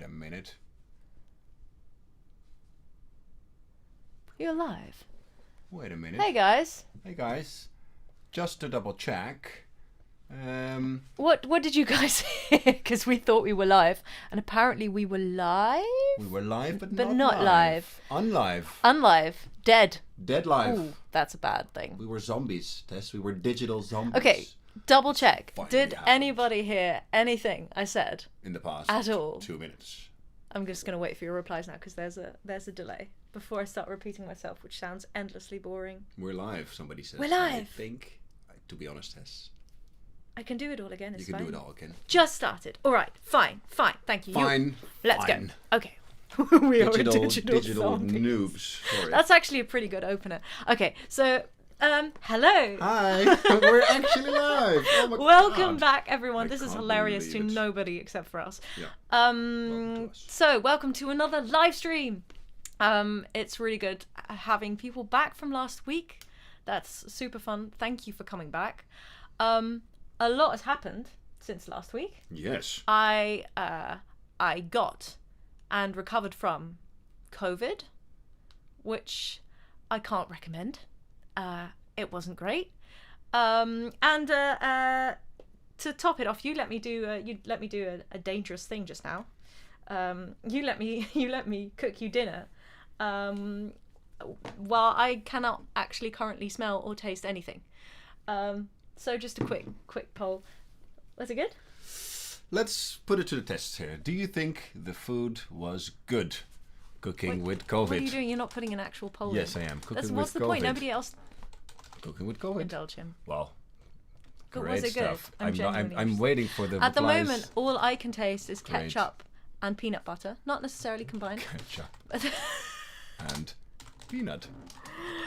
a minute. You're live. Wait a minute. Hey guys. Hey guys. Just to double check. What did you guys hear? Because we thought we were live, and apparently we were live. We were live, but not live. Unlive. Unlive. Dead. Dead live. Ooh, that's a bad thing. We were zombies, Tess. We were digital zombies. Okay, double check. Finally Did happened. anybody hear anything I said? In the past. At all? 2 minutes. I'm just going to wait for your replies now, because there's a delay before I start repeating myself, which sounds endlessly boring. We're live, somebody says. We're live. I think, to be honest, Tess. I can do it all again. It's You can fine. do it all again. Just started. All right. Fine. Thank you. Fine. Let's fine. go. Okay. We are a Digital digital zombies. noobs. Sorry. That's actually a pretty good opener. Okay, so hello. Hi. We're actually live. Oh my Welcome God. back, everyone. I This is can't hilarious to believe it. nobody except for us. Yeah. Welcome to us. So welcome to another live stream. It's really good having people back from last week. That's super fun. Thank you for coming back. A lot has happened since last week. Yes. I got and recovered from COVID, which I can't recommend. It wasn't great. And to top it off, you let me do a dangerous thing just now. You let me cook you dinner. While I cannot actually currently smell or taste anything. So just a quick poll. Was it good? Let's put it to the test here. Do you think the food was good? Cooking with COVID. What are you doing? You're not putting an actual poll Yes, in. I am. Cooking What's with the COVID. point? Nobody else Cooking with COVID. indulge him. Well, But great was it good? stuff. I'm genuinely I'm interested. waiting for the At the replies. moment, all I can taste is Great. ketchup and peanut butter. Not necessarily combined. Ketchup and peanut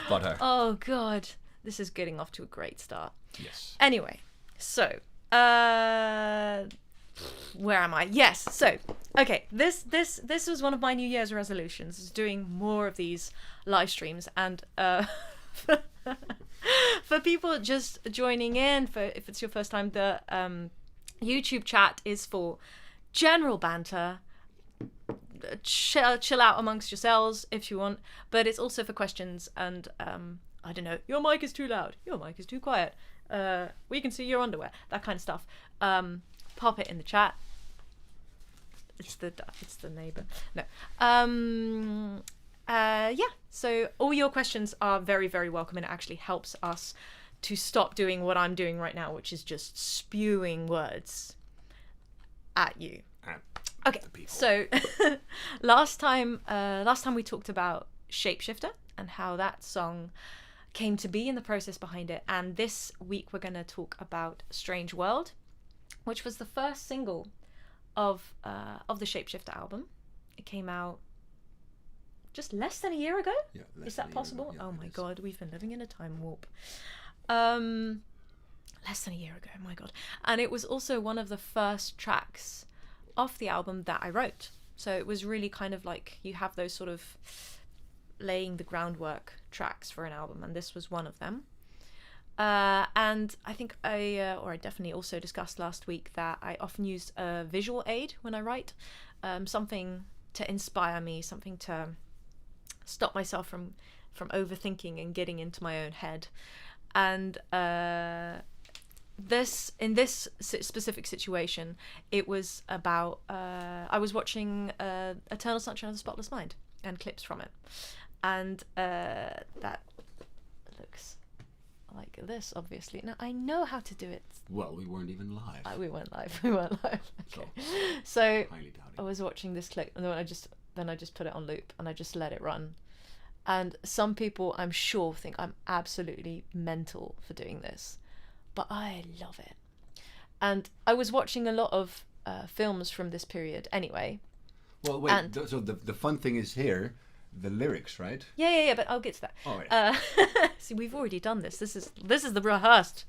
butter. Oh god, this is getting off to a great start. Yes. Anyway, so where am I? Yes. So okay, this was one of my New Year's resolutions, is doing more of these live streams, and for people just joining in, for if it's your first time, the YouTube chat is for general banter. Chill out amongst yourselves if you want, but it's also for questions and I don't know, your mic is too loud, your mic is too quiet, we can see your underwear, that kind of stuff. Pop it in the chat. It's the neighbor. No. Yeah, so all your questions are very, very welcome, and it actually helps us to stop doing what I'm doing right now, which is just spewing words at you. Okay, so last time we talked about Shapeshifter and how that song came to be and the process behind it, and this week we're going to talk about Strange World, which was the first single of the Shapeshifter album. It came out just less than a year ago. Yeah, Is that possible? Yeah, oh my it is. god, we've been living in a time warp. Less than a year ago, my god. And it was also one of the first tracks off the album that I wrote. So it was really kind of like, you have those sort of laying the groundwork tracks for an album, and this was one of them. And I think I definitely also discussed last week that I often use a visual aid when I write, something to inspire me, something to stop myself from overthinking and getting into my own head. And in this specific situation, it was about I was watching Eternal Sunshine of the Spotless Mind and clips from it, and that looks like this, obviously. Now I know how to do it. Well, we weren't even live. We weren't live. Okay. So Highly doubt I it. was watching this clip, and then I just put it on loop and I just let it run. And some people, I'm sure, think I'm absolutely mental for doing this, but I love it. And I was watching a lot of films from this period anyway. Well, wait. So the fun thing is here, the lyrics, right? Yeah, but I'll get to that. All right. See, we've already done this. This is the rehearsed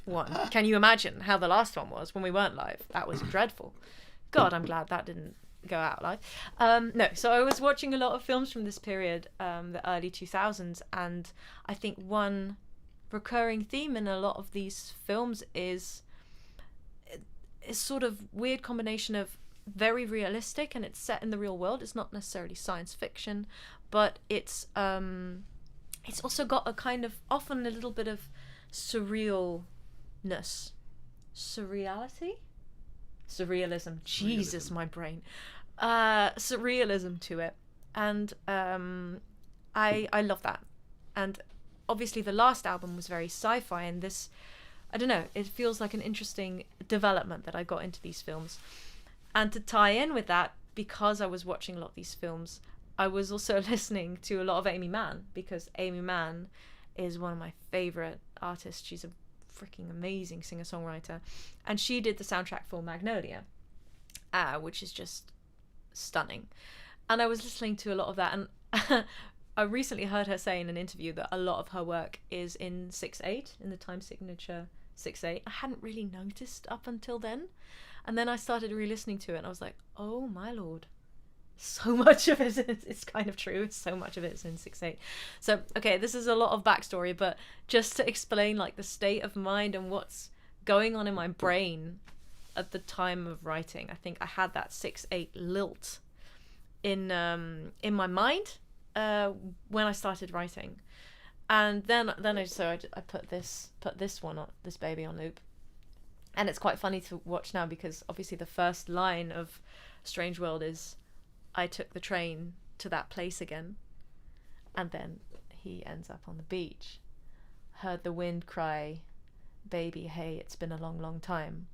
one. Can you imagine how the last one was when we weren't live? That was dreadful. God, I'm glad that didn't go out live. No, so I was watching a lot of films from this period, the early 2000s, and I think one recurring theme in a lot of these films is sort of weird combination of very realistic and it's set in the real world. It's not necessarily science fiction, but it's also got a kind of, often a little bit of surrealness. Surreality? Surrealism. Jesus, my brain. Surrealism to it. And I love that. And obviously the last album was very sci-fi, and this, I don't know, it feels like an interesting development that I got into these films. And to tie in with that, because I was watching a lot of these films, I was also listening to a lot of Amy Mann, because Amy Mann is one of my favorite artists. She's a freaking amazing singer-songwriter, and she did the soundtrack for Magnolia, which is just stunning. And I was listening to a lot of that, and I recently heard her say in an interview that a lot of her work is in 6/8, in the time signature 6/8. I hadn't really noticed up until then, and then I started re-listening to it, and I was like, oh my lord, so much of it is kind of true. So much of it is in 6/8. So okay, this is a lot of backstory, but just to explain like the state of mind and what's going on in my brain at the time of writing. I think I had that 6/8 lilt in my mind when I started writing, and then I put this baby on loop, and it's quite funny to watch now, because obviously the first line of Strange World is, I took the train to that place again, and then he ends up on the beach, heard the wind cry, baby, hey, it's been a long, long time,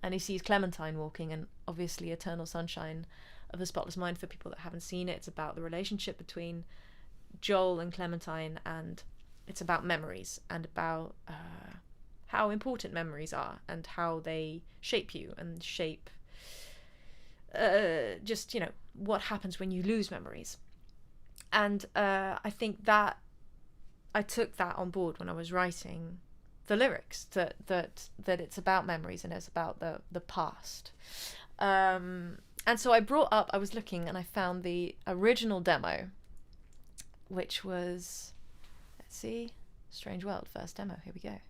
and he sees Clementine walking, and obviously Eternal Sunshine of a Spotless Mind, for people that haven't seen it, it's about the relationship between Joel and Clementine, and it's about memories, and about how important memories are, and how they shape you, and shape just, you know, what happens when you lose memories. And I think that I took that on board when I was writing the lyrics, that it's about memories and it's about the past. And so I was looking, and I found the original demo, which was, let's see, Strange World, first demo, here we go,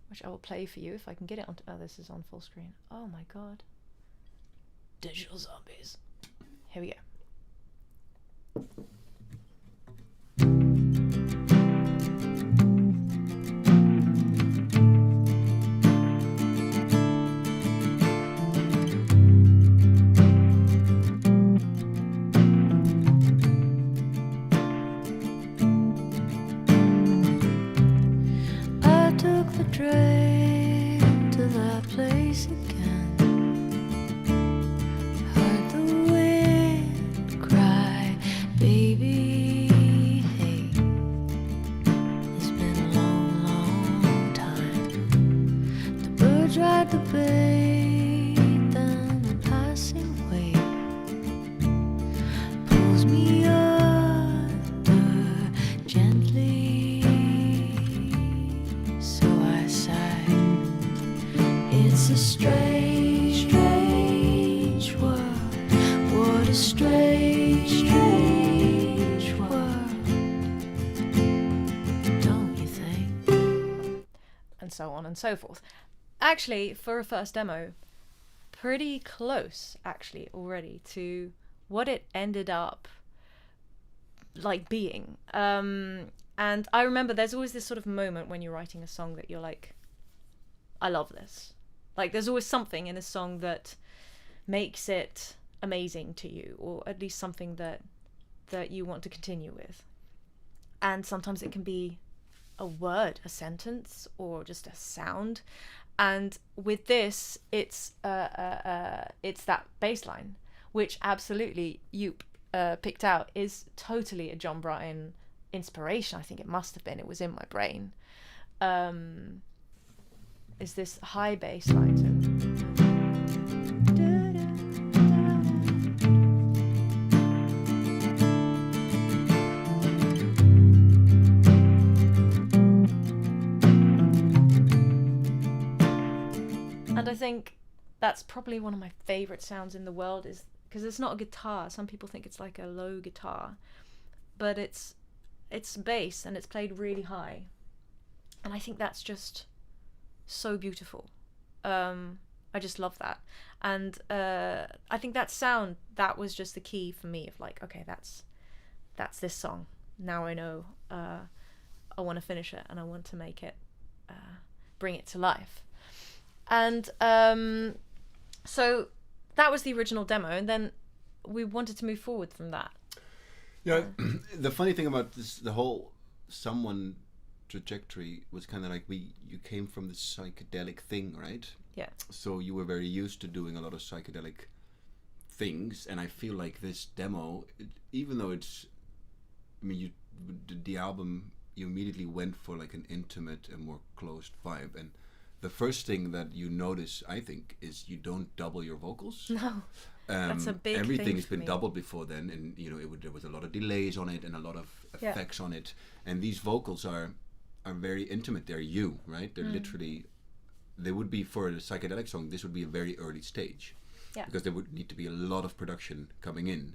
which I will play for you if I can get it on. Oh, this is on full screen. Oh my god. Digital zombies. Here we go. I took the train to that place again. Heard the wind cry, baby, hey. It's been a long, long time. The birds ride the bay down the passing way. Pulls me under gently. So I sighed. It's a strange, strange world. What a strange, strange world. Don't you think? And so on and so forth. Actually, for a first demo, pretty close actually already to what it ended up like being. And I remember there's always this sort of moment when you're writing a song that you're like, I love this. Like there's always something in a song that makes it amazing to you, or at least something that you want to continue with. And sometimes it can be a word, a sentence, or just a sound. And with this, it's that bass line, which absolutely you picked out, is totally a John Bryan inspiration. I think it must have been. It was in my brain. Is this high bass line? So, and I think that's probably one of my favorite sounds in the world, is because it's not a guitar. Some people think it's like a low guitar, but it's bass and it's played really high, and I think that's just so beautiful. I just love that. And I think that sound, that was just the key for me of like, okay, that's this song. Now I know I want to finish it and I want to make it, bring it to life. And so that was the original demo, and then we wanted to move forward from that. Yeah, the funny thing about this, the whole Someone trajectory was kind of like you came from this psychedelic thing, right? Yeah. So you were very used to doing a lot of psychedelic things, and I feel like this demo, even though it's, I mean, the album, you immediately went for like an intimate and more closed vibe, and the first thing that you notice, I think, is you don't double your vocals. No, that's a big everything thing has for been me. doubled before then, and you know there was a lot of delays on it and a lot of effects on it, and these vocals are very intimate. They're you, right? They're literally, they would be, for a psychedelic song, this would be a very early stage, because there would need to be a lot of production coming in,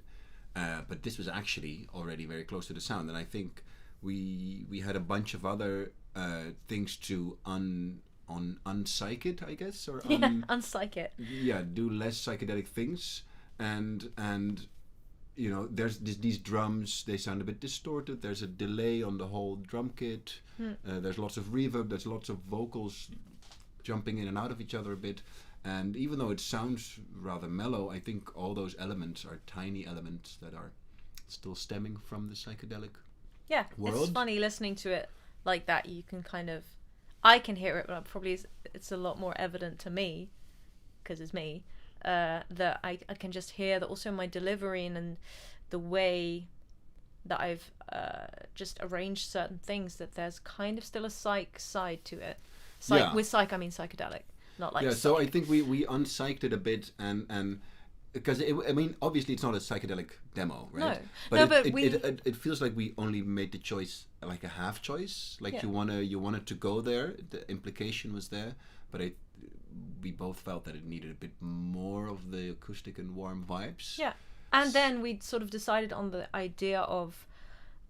but this was actually already very close to the sound, and I think we had a bunch of other things to unpsych it, I guess, or unpsych it. Yeah, do less psychedelic things, and you know, there's these drums, they sound a bit distorted. There's a delay on the whole drum kit. There's lots of reverb. There's lots of vocals jumping in and out of each other a bit. And even though it sounds rather mellow, I think all those elements are tiny elements that are still stemming from the psychedelic world. It's funny listening to it like that. You can kind of, I can hear it, but probably it's a lot more evident to me, because it's me, that I can just hear that also my delivery and the way that I've just arranged certain things, that there's kind of still a psych side to it. With psych, I mean psychedelic, not like psych. So I think we unpsyched it a bit, and because I mean, obviously it's not a psychedelic demo, right? No, but but it feels like we only made the choice, like a half choice. Like you wanted to go there. The implication was there, but we both felt that it needed a bit more of the acoustic and warm vibes. Yeah, and then we sort of decided on the idea of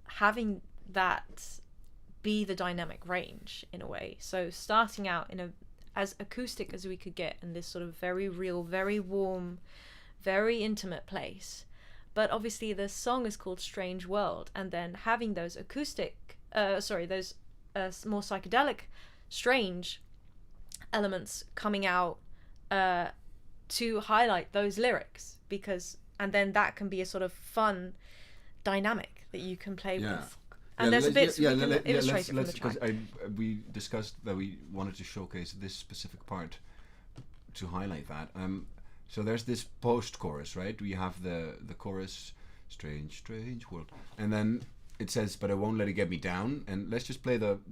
having that be the dynamic range in a way. So starting out in as acoustic as we could get in this sort of very real, very warm, very intimate place, but obviously the song is called Strange World, and then having those acoustic those more psychedelic strange elements coming out to highlight those lyrics, and then that can be a sort of fun dynamic that you can play with. And there's a bit we can illustrate it from the track. Because we discussed that we wanted to showcase this specific part to highlight that. So there's this post-chorus, right? We have the chorus, strange, strange world, and then it says, "But I won't let it get me down." And let's just play the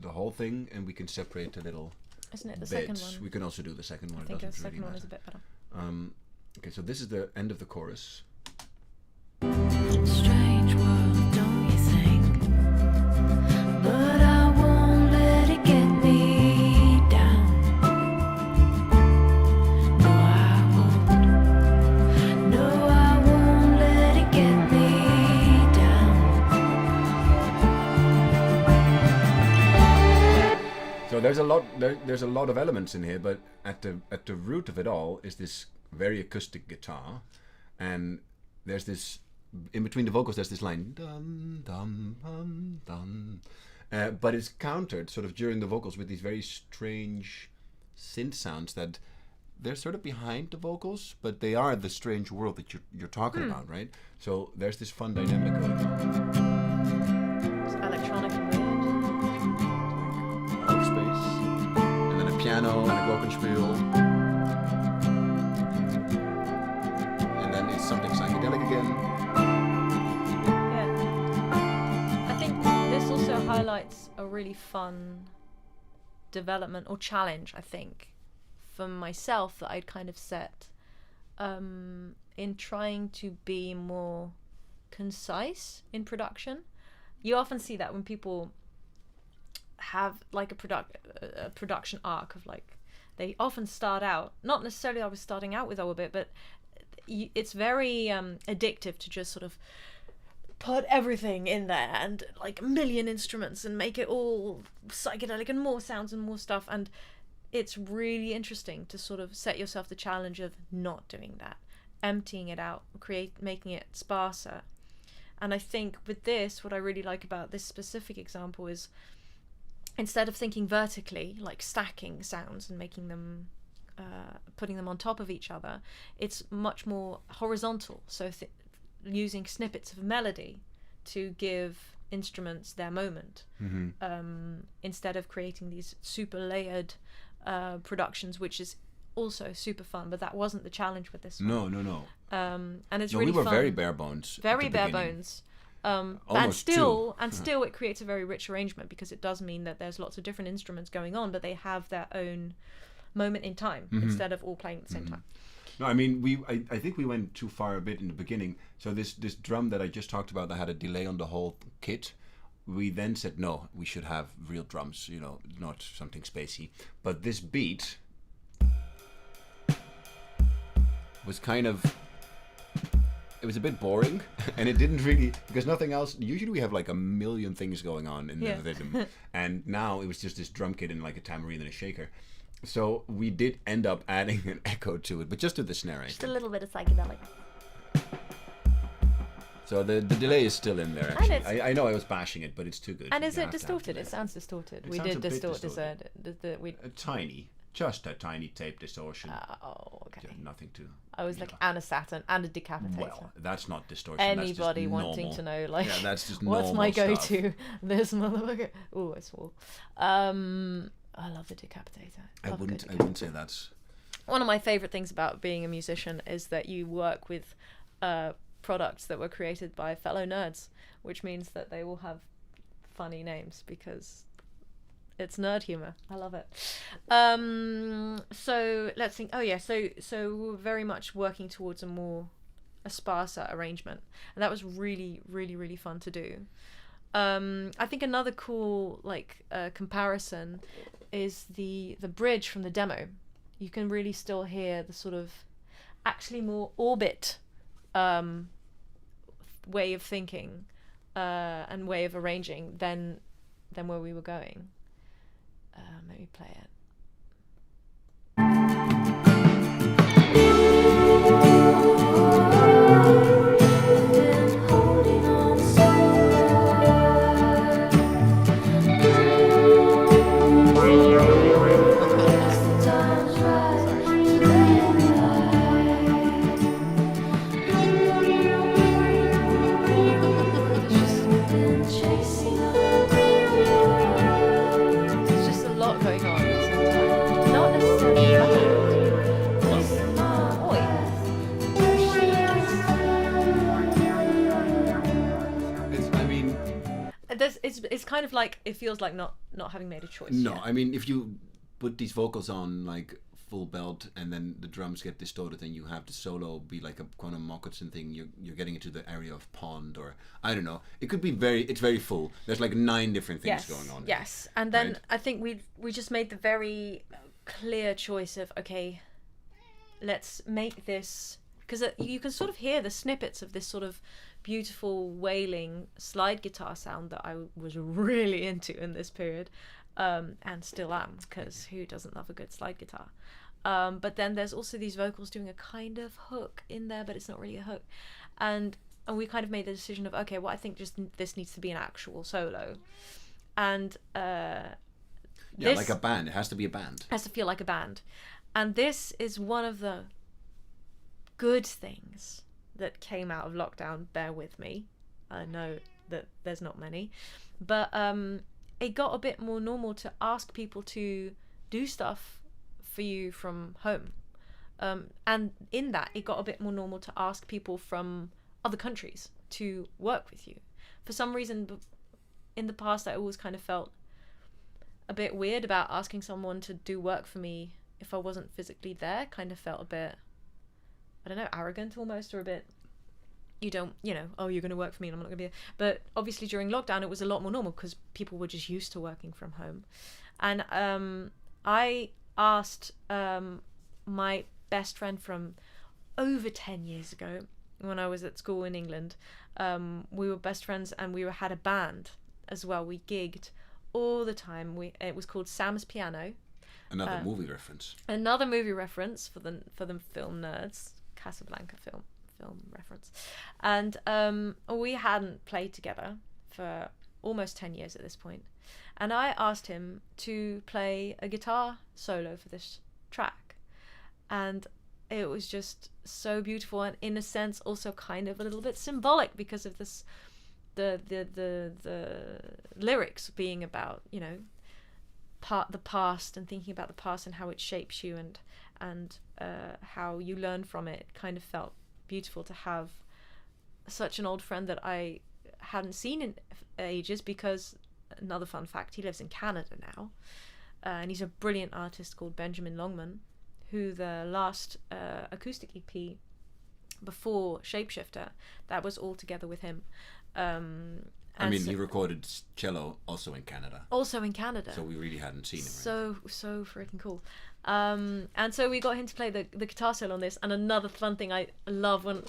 whole thing, and we can separate a little. Isn't it the bits. second one? We can also do the second one. I think the doesn't second really one is a matter. bit better. Okay, so this is the end of the chorus. Strange world, don't you think? But I won't let it get me down. No, I won't. No, I won't let it get me down. So there's a lot of elements in here, but at the root of it all is this very acoustic guitar, and there's this, in between the vocals, there's this line, dum dum dum dum, but it's countered sort of during the vocals with these very strange synth sounds that they're sort of behind the vocals, but they are the strange world that you're talking about, right? So there's this fun dynamic of It's electronic and weird. out of space, and then a piano and a glockenspiel. It's something psychedelic again. Yeah. I think this also highlights a really fun development or challenge, I think, for myself that I'd kind of set in trying to be more concise in production. You often see that when people have like a production arc of like, they often start out, not necessarily I was starting out with Orbit, but it's very addictive to just sort of put everything in there and like a million instruments and make it all psychedelic and more sounds and more stuff, and it's really interesting to sort of set yourself the challenge of not doing that, emptying it out, making it sparser. And I think with this, what I really like about this specific example is, instead of thinking vertically, like stacking sounds and making them, putting them on top of each other, it's much more horizontal. So using snippets of melody to give instruments their moment, instead of creating these super layered productions, which is also super fun, but that wasn't the challenge with this one. No. And it's No, really we were fun. very bare bones. Very at the bare beginning. bones. Almost Still it creates a very rich arrangement, because it does mean that there's lots of different instruments going on, but they have their own moment in time instead of all playing at the same time. No, I mean, I think we went too far a bit in the beginning. So this drum that I just talked about that had a delay on the whole kit, we then said, no, we should have real drums, you know, not something spacey. But this beat was kind of, it was a bit boring, and it didn't really, because nothing else, usually we have like a million things going on in the rhythm, and now it was just this drum kit and like a tambourine and a shaker. So we did end up adding an echo to it, but just to the snare, I Just a think. little bit of psychedelic. So the delay is still in there, And actually. I know I was bashing it, but it's too good. And You is have it to have distorted? delay. It sounds distorted. It We sounds did a bit distort distorted. Just a tiny tape distortion. Oh, okay. Yeah, nothing to. I was like, and a Saturn and a decapitator. Well, that's not distortion. Anybody that's just wanting normal. to know, like, Yeah, that's just what's normal my stuff. go-to? This motherfucker. Oh, I swore. I love the decapitator. I Love a good wouldn't say that's. One of my favorite things about being a musician is that you work with products that were created by fellow nerds, which means that they will have funny names because it's nerd humor. I love it. So let's think. Oh yeah, so we're very much working towards a sparser arrangement, and that was really, really, really fun to do. I think another cool comparison is the bridge from the demo. You can really still hear the sort of actually more orbit way of thinking and way of arranging than where we were going. Let me play it. There's just a lot going on at the same time. Not necessarily I mean, it's kind of like, it feels like not having made a choice. no. yet. I mean, if you put these vocals on like full belt and then the drums get distorted and you have the solo be like a kind of Moccasin thing, you're getting into the area of pond, or I don't know. It could be it's very full. There's like 9 different things going on. Yes, and then right? I think we just made the very clear choice of, okay, let's make this, because you can sort of hear the snippets of this sort of beautiful wailing slide guitar sound that I was really into in this period, and still am, because who doesn't love a good slide guitar? But then there's also these vocals doing a kind of hook in there, but it's not really a hook, and we kind of made the decision of, okay, well, I think just this needs to be an actual solo, and this like a band. It has to be a band. has to feel like a band, and this is one of the good things that came out of lockdown. Bear with me, I know that there's not many, but it got a bit more normal to ask people to do stuff for you from home, and in that it got a bit more normal to ask people from other countries to work with you. For some reason in the past, I always kind of felt a bit weird about asking someone to do work for me if I wasn't physically there. Kind of felt a bit, I don't know, arrogant almost, or a bit, oh, you're going to work for me and I'm not going to be there. But obviously during lockdown it was a lot more normal because people were just used to working from home. And I asked my best friend from over 10 years ago, when I was at school in England, we were best friends and we had a band as well. We gigged all the time. It was called Sam's Piano. Another movie reference. Another movie reference for the film nerds, Casablanca film reference. And we hadn't played together for almost 10 years at this point. And I asked him to play a guitar solo for this track. And it was just so beautiful, and in a sense also kind of a little bit symbolic because of this the lyrics being about, you know, the past and thinking about the past and how it shapes you and how you learn from it. It kind of felt beautiful to have such an old friend that I hadn't seen in ages, because another fun fact, he lives in Canada now, and he's a brilliant artist called Benjamin Longman, who the last acoustic EP before Shapeshifter, that was all together with him. I mean, he recorded cello also in Canada. Also in Canada. So we really hadn't seen him. So freaking cool. And so we got him to play the guitar solo on this. And another fun thing I love when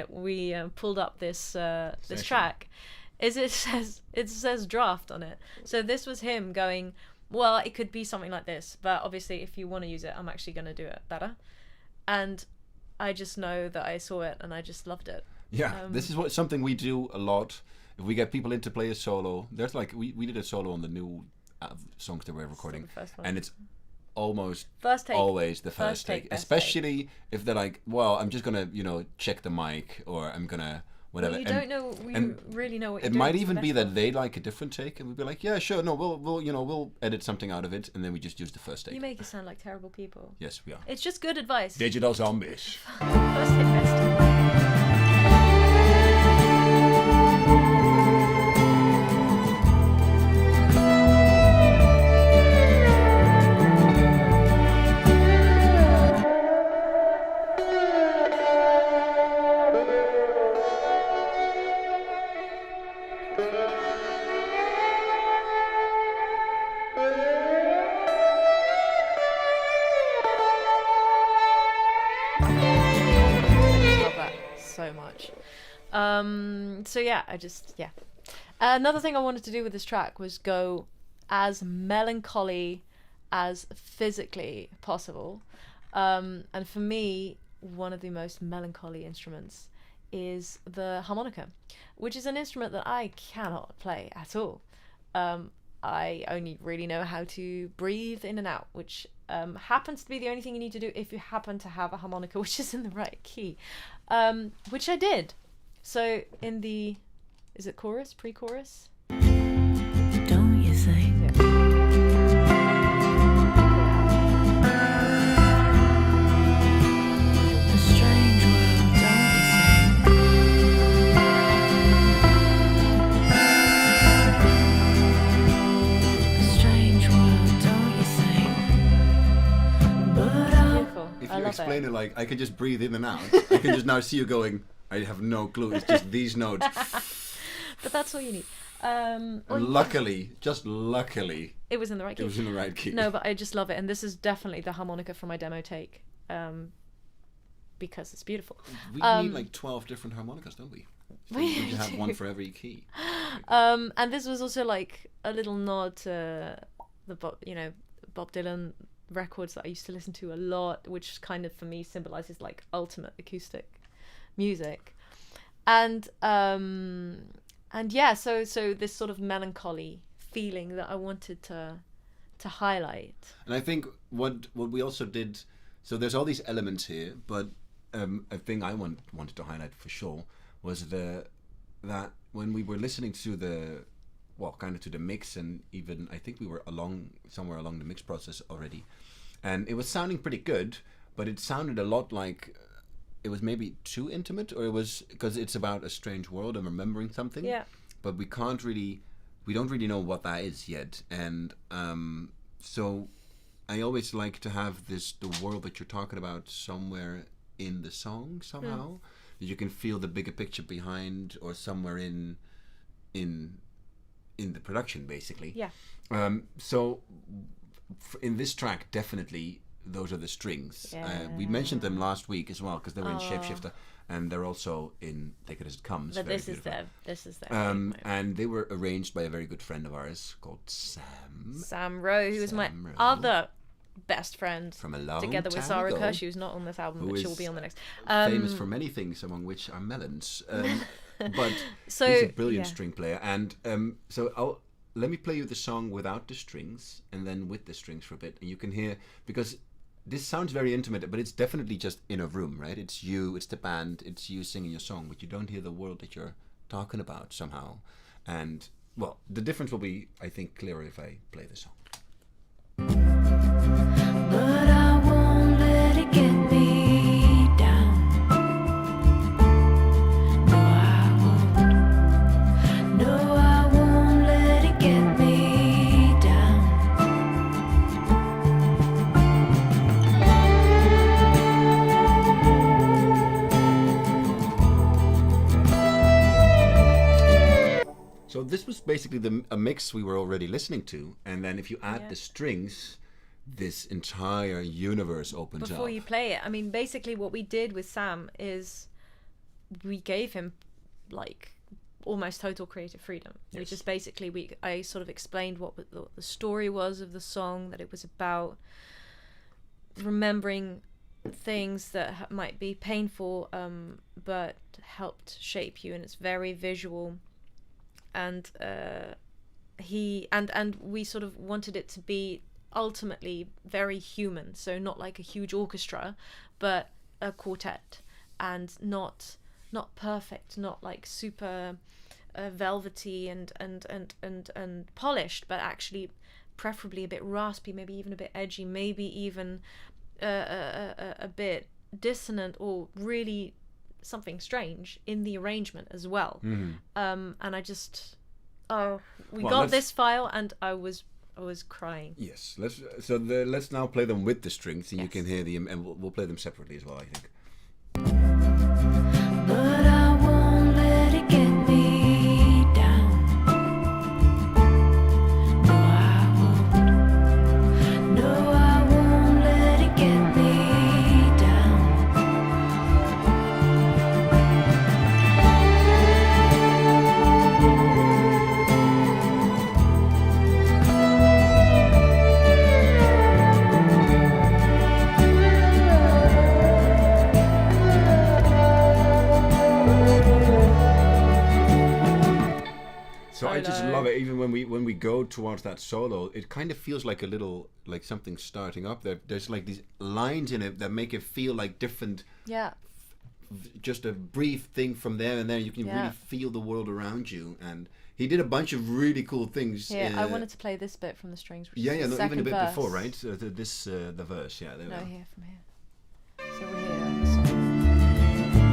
we pulled up this track is it says draft on it. So this was him going, well, it could be something like this, but obviously if you want to use it, I'm actually going to do it better. And I just know that I saw it and I just loved it. Yeah, this is something we do a lot. If we get people in to play a solo, there's like we did a solo on the new songs that we're recording, and it's almost always the first take, especially if they're like, well, I'm just gonna check the mic, or I'm gonna whatever. Well, you don't know, really know what you're doing. It might even be that they like a different take, and we'd be like, yeah, sure, no, we'll edit something out of it, and then we just use the first take. You make us sound like terrible people. Yes, we are. It's just good advice. Digital zombies. First take, best take. So yeah, another thing I wanted to do with this track was go as melancholy as physically possible, and for me, one of the most melancholy instruments is the harmonica, which is an instrument that I cannot play at all. I only really know how to breathe in and out, which happens to be the only thing you need to do if you happen to have a harmonica which is in the right key, which I did. So in the, is it chorus, pre-chorus? Don't you think? Yeah. A strange world, don't you think? A strange world, don't you think? But Beautiful. If I you love explain it. it like, I can just breathe in and out. I can just now see you going, I have no clue. It's just these notes. But that's all you need. And luckily, just luckily, it was in the right key. it was in the right key. No, but I just love it, and this is definitely the harmonica from my demo take, because it's beautiful. We need like 12 different harmonicas, don't we? So we should have one for every key. And this was also like a little nod to the Bob Dylan records that I used to listen to a lot, which kind of for me symbolizes like ultimate acoustic music. And yeah, so this sort of melancholy feeling that I wanted to highlight. And I think what we also did, so there's all these elements here, but a thing I wanted to highlight for sure was that when we were listening to the mix, and even I think we were somewhere along the mix process already, and it was sounding pretty good, but it sounded a lot like it was maybe too intimate, or it was because it's about a strange world and remembering something. Yeah. But we don't really know what that is yet, and so I always like to have the world that you're talking about somewhere in the song somehow, that you can feel the bigger picture behind, or somewhere in the production, basically. Yeah. So in this track, definitely those are the strings. Yeah. We mentioned them last week as well because they were in Oh. Shapeshifter, and they're also in Take It As It Comes. But very this is beautiful. their And they were arranged by a very good friend of ours called Sam Sam Rowe, who is my Sam Rowe. other best friend, from a long together with time Sarah ago, Kirsch, who's not on this album, who but she'll is be on the next. famous for many things, among which are melons. But So, he's a brilliant yeah. string player. And let me play you the song without the strings and then with the strings for a bit. And you can hear, because this sounds very intimate, but it's definitely just in a room, right? It's you, it's the band, it's you singing your song, but you don't hear the world that you're talking about somehow. And, well, the difference will be, I think, clearer if I play the song. But I won't let it get me down. No, I won't. No, I won't let it get me down. So this was basically a mix we were already listening to, and then if you add Yeah. the strings, this entire universe opens Before up. you play it, I mean, basically what we did with Sam is we gave him like almost total creative freedom. We Yes. just basically I sort of explained what the story was of the song, that it was about remembering things that might be painful, but helped shape you, and it's very visual. And we sort of wanted it to be ultimately very human, so not like a huge orchestra, but a quartet, and not perfect, not like super velvety and polished, but actually preferably a bit raspy, maybe even a bit edgy, maybe even a bit dissonant, or really something strange in the arrangement as well. And I just we Well, got let's- this file and I was crying. Yes, let's now play them with the strings, and you Yes. can hear them, and we'll play them separately as well, I think. But I won't let it get me down. No, I won't. No, I won't let it get me down. So I just Solo. love it. Even when we go towards that solo, it kind of feels like a little, like something starting up. There's like these lines in it that make it feel like different. Yeah. Just a brief thing from there and there. You can Yeah. really feel the world around you. And he did a bunch of really cool things. Yeah, I wanted to play this bit from the strings. Which Yeah, is yeah, the no, even a second bit verse. before, right? The verse, yeah. There we No, are. here, from here. So we're here. So.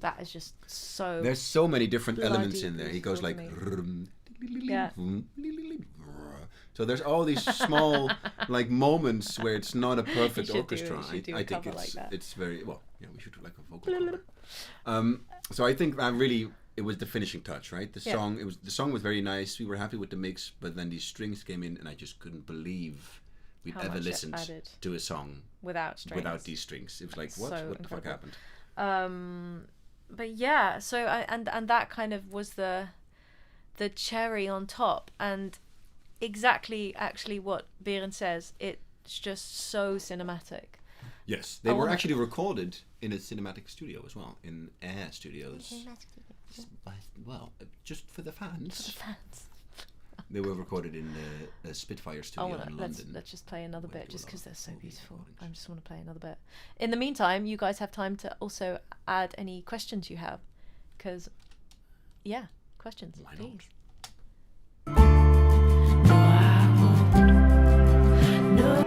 That is just so. There's so many different Bloody elements in there. He goes like. Yeah. So there's all these small like moments where it's not a perfect should do- orchestra. we should do a I think cover like that. it's very well. Yeah, we should do like a vocal cover. So I think that really it was the finishing touch, right? The Yeah. song was very nice. We were happy with the mix, but then these strings came in, and I just couldn't believe we'd How ever much it listened added. to a song Without strings. without these strings. It was like, what? So What the fuck incredible. happened? But yeah, so and that kind of was the cherry on top, and exactly actually what Beren says. It's just so cinematic. Yes, they I were wanna- actually recorded in a cinematic studio as well, in Air Studios. Well, just for the fans. Fans. They were recorded in the Spitfire studio in London. Let's just play another Where bit, they just do a because lot they're of so movie beautiful. recordings. I just want to play another bit. In the meantime, you guys have time to also add any questions you have, because yeah, questions, Why not? please. No, I won't. No.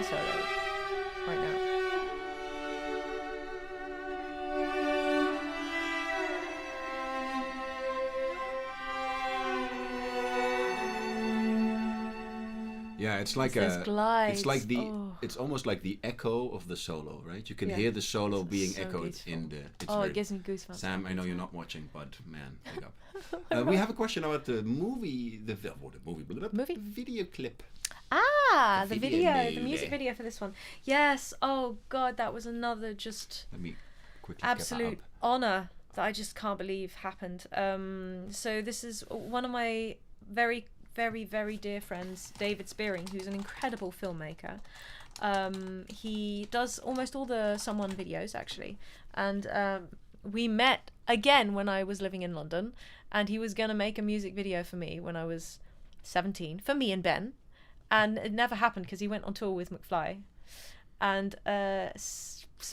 guitar solo right now. Yeah, it's like There's glides. it's like Oh. it's almost like the echo of the solo, right? You can Yeah. hear the solo It's being so echoed beautiful. in the. It's Oh, very, it gives me goosebumps. Sam, I know you're not watching, but man, big up. We have a question about the movie, the video clip. Ah, The the video video, the movie. music video for this one. Yes. Oh God, that was another just Let me quickly get absolute that up. honor that I just can't believe happened. So this is one of my very, very, very dear friends, David Spearing, who's an incredible filmmaker. He does almost all the Someone videos actually, and we met again when I was living in London, and he was gonna make a music video for me when I was 17 for me and Ben, and it never happened because he went on tour with McFly, and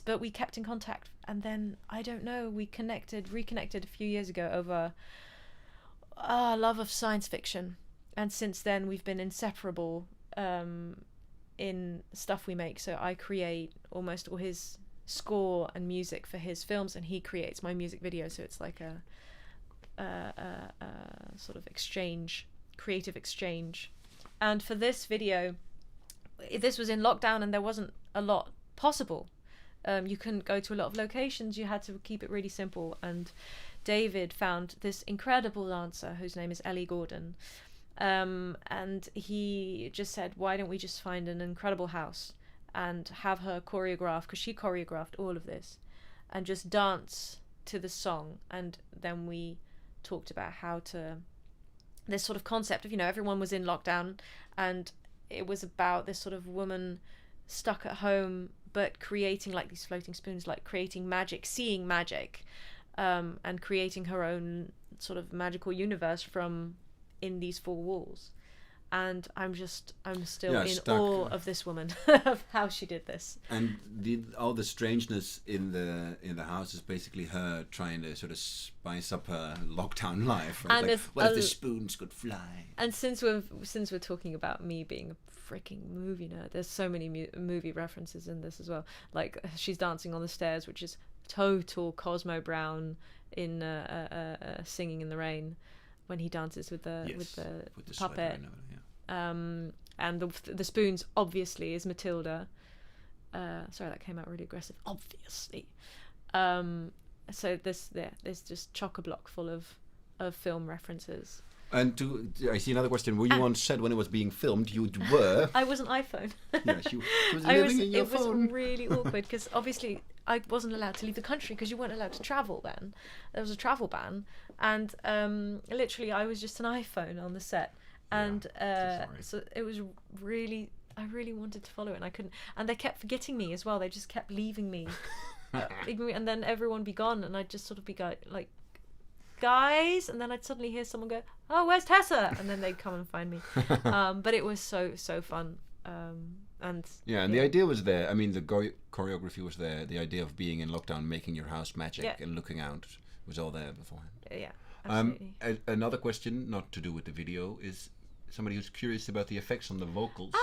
but we kept in contact, and then I don't know, we reconnected a few years ago over love of science fiction, and since then we've been inseparable in stuff we make. So I create almost all his score and music for his films, and he creates my music video. So it's like a sort of creative exchange. And for this video, this was in lockdown and there wasn't a lot possible. You couldn't go to a lot of locations. You had to keep it really simple. And David found this incredible dancer whose name is Ellie Gordon. And he just said, why don't we just find an incredible house and have her choreograph, because she choreographed all of this, and just dance to the song. And then we talked about how to, this sort of concept of, everyone was in lockdown, and it was about this sort of woman stuck at home but creating like these floating spoons, like creating magic, seeing magic, and creating her own sort of magical universe from in these four walls. And I'm still in awe of this woman, of how she did this. And all the strangeness in the house is basically her trying to sort of spice up her lockdown life. Right? And like, what if the spoons could fly? And since we're talking about me being a freaking movie nerd, there's so many movie references in this as well. Like she's dancing on the stairs, which is total Cosmo Brown in Singing in the Rain, when he dances with the puppet. And the spoons obviously is Matilda. Sorry, that came out really aggressive. Obviously. So there's just chock-a-block full of film references. And I see another question. Were you on set when it was being filmed? You were. I was an iPhone. Yeah, she was living in your phone. It was really awkward because obviously I wasn't allowed to leave the country because you weren't allowed to travel then. There was a travel ban, and literally I was just an iPhone on the set, and so it was really, I really wanted to follow it, and I couldn't. And they kept forgetting me as well. They just kept leaving me, and then everyone be gone, and I'd just sort of be like, guys, and then I'd suddenly hear someone go, oh, where's Tessa? And then they'd come and find me. But it was so fun. And the idea was there. I mean, the choreography was there. The idea of being in lockdown, making your house magic and looking out was all there beforehand. Yeah, absolutely. Another question, not to do with the video, is somebody who's curious about the effects on the vocals.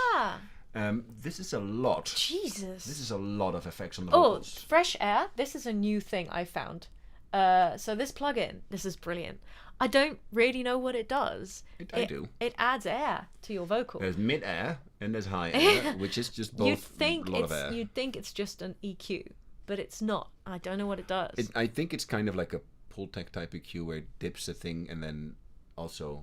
This is a lot. Jesus. This is a lot of effects on the vocals. Oh, fresh air. This is a new thing I found. So this plugin, this is brilliant. I don't really know what it does. I do. It adds air to your vocals. There's mid-air and there's high air, which is just both a lot of air. You'd think it's just an EQ, but it's not. I don't know what it does. I think it's kind of like a Pultec type EQ where it dips a thing and then also...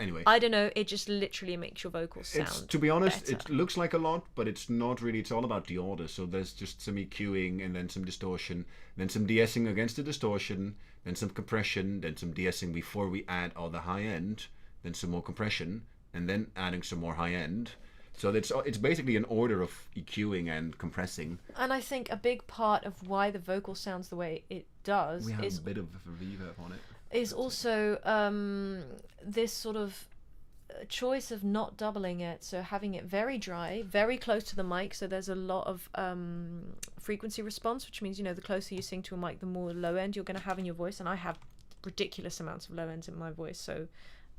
Anyway. I don't know. It just literally makes your vocals sound to be honest, better. it looks like a lot, but it's not really. It's all about the order. So there's just some EQing and then some distortion, then some de-essing against the distortion, then some compression, then some de-essing before we add all the high end, then some more compression, and then adding some more high end. So it's basically an order of EQing and compressing. And I think a big part of why the vocal sounds the way it does we have a bit of a reverb on it. Is also this sort of choice of not doubling it, so having it very dry, very close to the mic, so there's a lot of frequency response, which means the closer you sing to a mic, the more low end you're going to have in your voice, and I have ridiculous amounts of low ends in my voice, so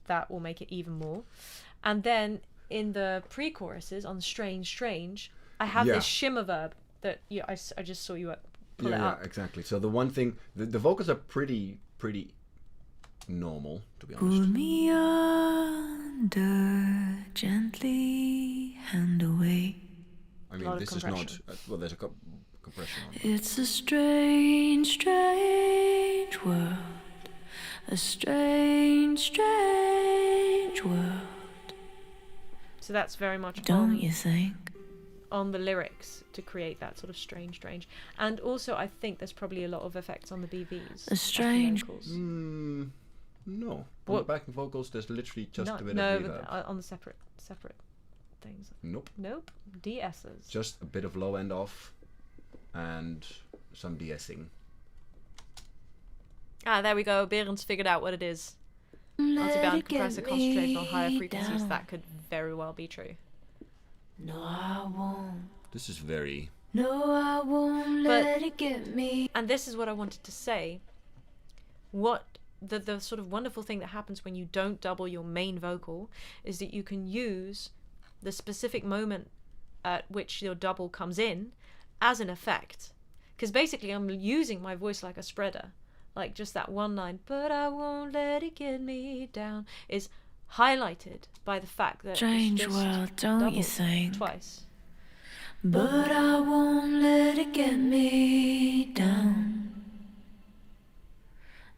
that will make it even more. And then in the pre-choruses on strange, I have Yeah. this shimmer verb that I just saw you pull it yeah, up. exactly. So the one thing, the vocals are pretty normal, to be Pull honest. me under, gently hand away. I lot mean, of this is not. compression. Well, there's a compression on it. It's a strange, strange world. A strange, strange world. So that's very much Don't you think? on the lyrics to create that sort of strange. And also, I think there's probably a lot of effects on the BVs. A strange- vocals. No. On the What? backing vocals, there's literally just a bit no, of but reverb. on the separate things. Nope. Nope. DS's. Just a bit of low end off, and some de-essing. There we go. Berend's figured out what it is. Multi-band compressor concentration on higher frequencies. down. That could very well be true. No, I won't. This is very. No, I won't But- let it get me. And this is what I wanted to say. What the sort of wonderful thing that happens when you don't double your main vocal is that you can use the specific moment at which your double comes in as an effect. Because basically I'm using my voice like a spreader. Like just that one line, but I won't let it get me down, is highlighted by the fact that Strange it's just world, don't you doubled think? twice. But I won't let it get me down.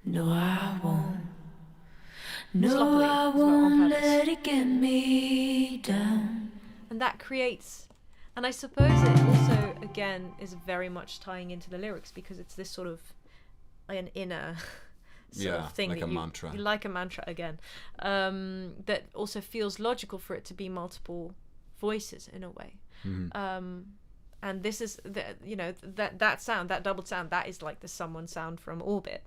No, I won't. No, Sloppily I as well, on won't purpose. let it get me down. And that creates, and I suppose it also again is very much tying into the lyrics because it's this sort of an inner sort Yeah, of thing like that a mantra. like a mantra again, that also feels logical for it to be multiple voices in a way. And this is that sound, that doubled sound, that is like the someone sound from Orbit,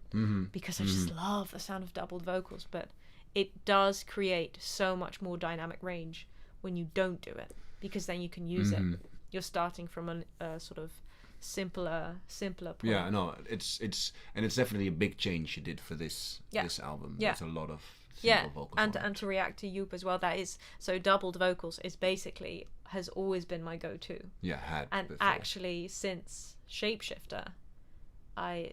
because I just love the sound of doubled vocals, but it does create so much more dynamic range when you don't do it, because then you can use it. You're starting from a sort of simpler point. Yeah, no, it's definitely a big change you did for this album. Yeah. There's a lot of Yeah, single vocals and on it. and to react to Joop as well, that is so doubled vocals is basically has always been my go-to. Yeah, had And before. actually, since Shapeshifter, I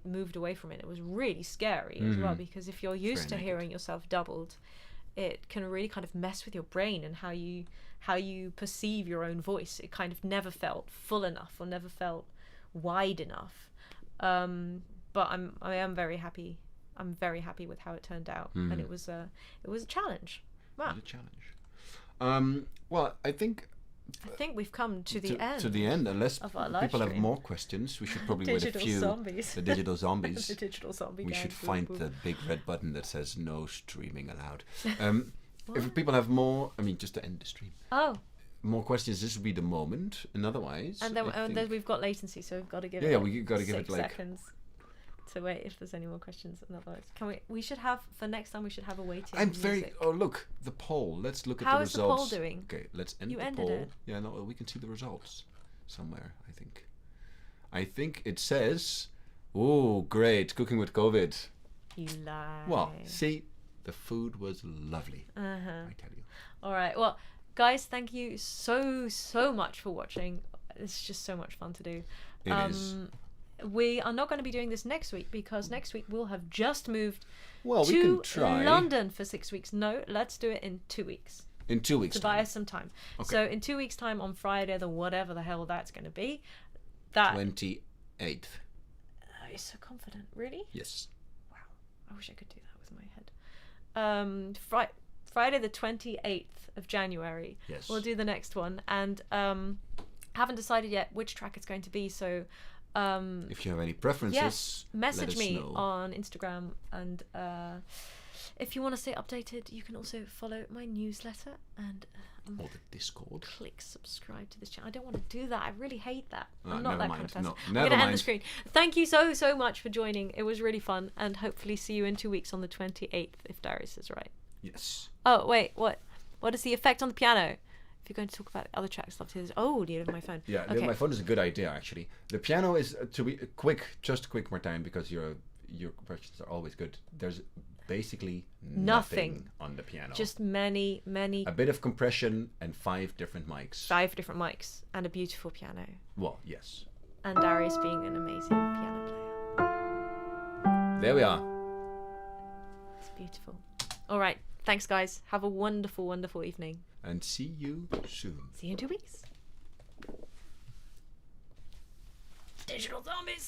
moved away from it. It was really scary as well, because if you're used to very hearing yourself doubled, it can really kind of mess with your brain and how you perceive your own voice. It kind of never felt full enough or never felt wide enough. But I am very happy. I'm very happy with how it turned out, and it was a challenge. Wow. It was a challenge. Well, I think I think we've come to the end. To the end, unless of our live people have stream. more questions, we should probably wait a Digital few. zombies. The digital zombies. The digital zombie We gang. should Boop, find boop. the big red button that says no streaming allowed. If people have more, I mean, just to end the stream, Oh, more questions, this would be the moment. And otherwise, and then I then think- we've got latency, so we've got to give Yeah, it. yeah, like we gotta give it, 6 like- seconds to wait if there's any more questions. And otherwise, can we? We should have for next time. We should have a waiting. I'm very. music. Oh, look, the poll. Let's look at How the is the poll results. doing? Okay, let's end You the ended poll. it. Yeah, no, we can see the results somewhere. I think it says, "Oh, great, cooking with COVID." You lie. Well, see, the food was lovely. I tell you. All right. Well, guys, thank you so much for watching. It's just so much fun to do. It is. We are not going to be doing this next week because next week we'll have just moved Well, we to can try London for 6 weeks. No, let's do it in 2 weeks in 2 weeks. to buy us some time. Okay. So in 2 weeks' time on Friday, the whatever the hell that's going to be, that 28th. you're so confident. Really? Yes. Wow. I wish I could do that with my head. Friday the 28th of January. Yes. We'll do the next one, and haven't decided yet which track it's going to be. So If you have any preferences, yes, message let us me know. on Instagram, and if you want to stay updated, you can also follow my newsletter and Or the Discord. click subscribe to this channel. I don't want to do that. I really hate that. I'm never not that mind. kind of person. No, I'm never going to end the mind. screen. Thank you so much for joining. It was really fun, and hopefully see you in 2 weeks on the 28th, if Darius is right. Yes. Oh wait, what is the effect on the piano? If you're going to talk about other tracks, love to hear this. Oh, do you have my phone? Yeah, Okay. my phone is a good idea actually. The piano is to be quick, Martijn, because your questions are always good. There's basically Nothing. on the piano. Just many a bit of compression and 5 different mics. 5 different mics and a beautiful piano. Well, yes. And Darius being an amazing piano player. There we are. It's beautiful. All right. Thanks, guys. Have a wonderful, wonderful evening. And see you soon. See you in 2 weeks. Digital zombies.